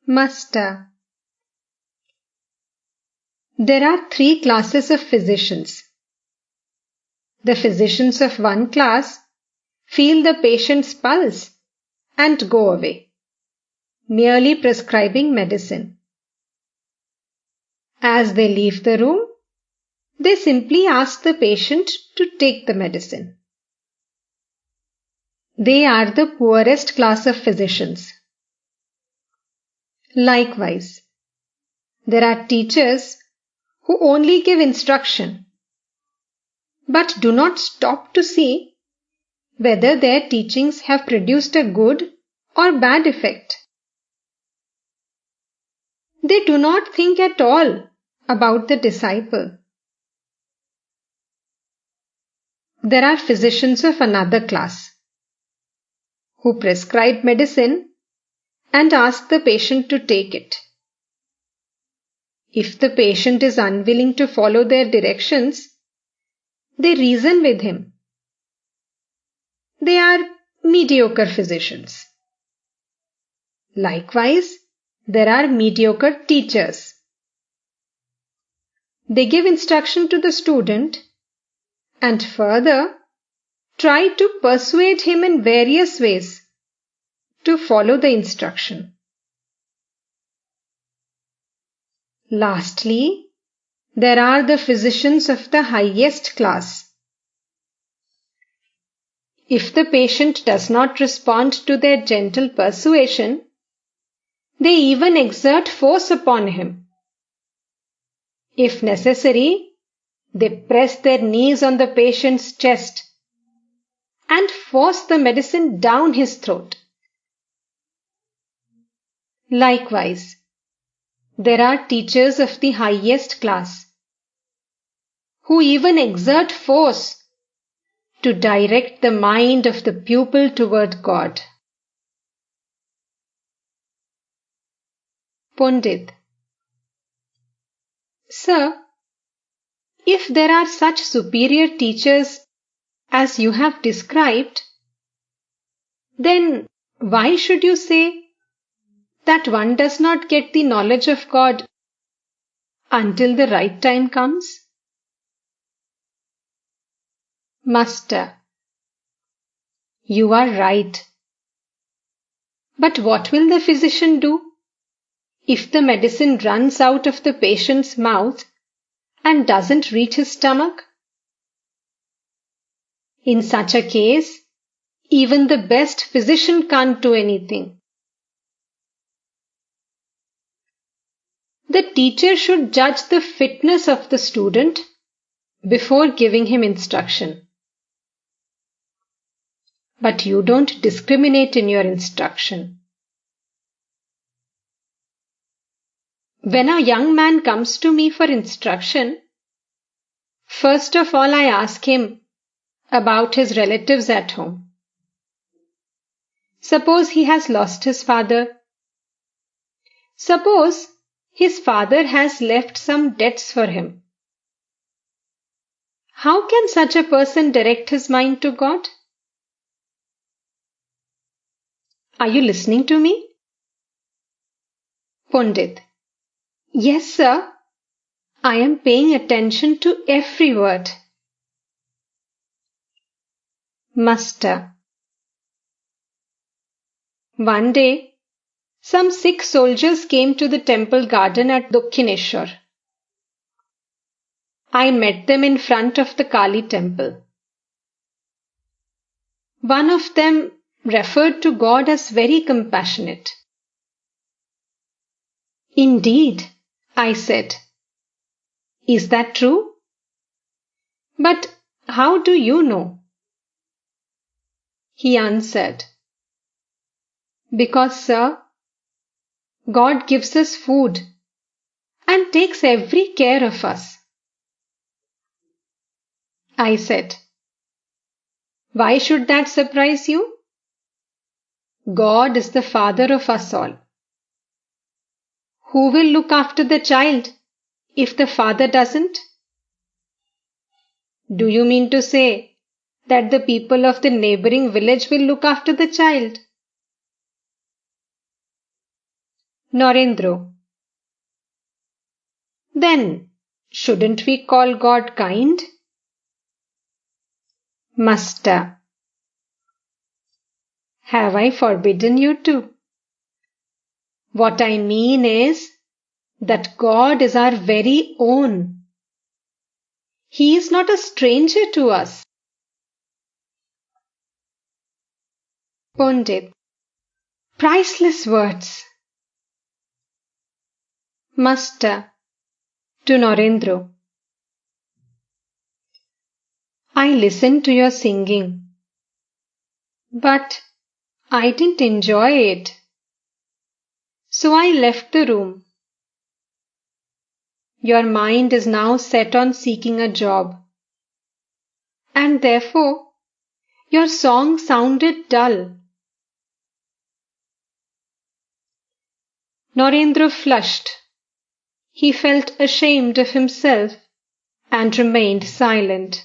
Master. There are 3 classes of physicians. The physicians of one class feel the patient's pulse and go away, merely prescribing medicine. As they leave the room, they simply ask the patient to take the medicine. They are the poorest class of physicians. Likewise, there are teachers who only give instruction, but do not stop to see whether their teachings have produced a good or bad effect. They do not think at all about the disciple. There are physicians of another class who prescribe medicine and ask the patient to take it. If the patient is unwilling to follow their directions, they reason with him. They are mediocre physicians. Likewise, there are mediocre teachers. They give instruction to the student and further try to persuade him in various ways to follow the instruction. Lastly, there are the physicians of the highest class. If the patient does not respond to their gentle persuasion, they even exert force upon him. If necessary, they press their knees on the patient's chest and force the medicine down his throat. Likewise, there are teachers of the highest class who even exert force to direct the mind of the pupil toward God. Pundit. Sir, if there are such superior teachers as you have described, then why should you say that one does not get the knowledge of God until the right time comes? Master. You are right. But what will the physician do if the medicine runs out of the patient's mouth and doesn't reach his stomach? In such a case, even the best physician can't do anything. The teacher should judge the fitness of the student before giving him instruction. But you don't discriminate in your instruction. When a young man comes to me for instruction, first of all I ask him about his relatives at home. Suppose he has lost his father. Suppose his father has left some debts for him. How can such a person direct his mind to God? Are you listening to me? Pundit. Yes, sir. I am paying attention to every word. Master. One day, some Sikh soldiers came to the temple garden at Dakshineshwar. I met them in front of the Kali temple. One of them referred to God as very compassionate. Indeed, I said. Is that true? But how do you know? He answered, because, sir, God gives us food and takes every care of us. I said, why should that surprise you? God is the father of us all. Who will look after the child if the father doesn't? Do you mean to say that the people of the neighboring village will look after the child? Narendra. Then, shouldn't we call God kind? Master. Have I forbidden you to? What I mean is that God is our very own. He is not a stranger to us. Pundit. Priceless words. Master. To Narendra. I listened to your singing, but I didn't enjoy it. So I left the room. Your mind is now set on seeking a job, and therefore your song sounded dull. Narendra flushed. He felt ashamed of himself and remained silent.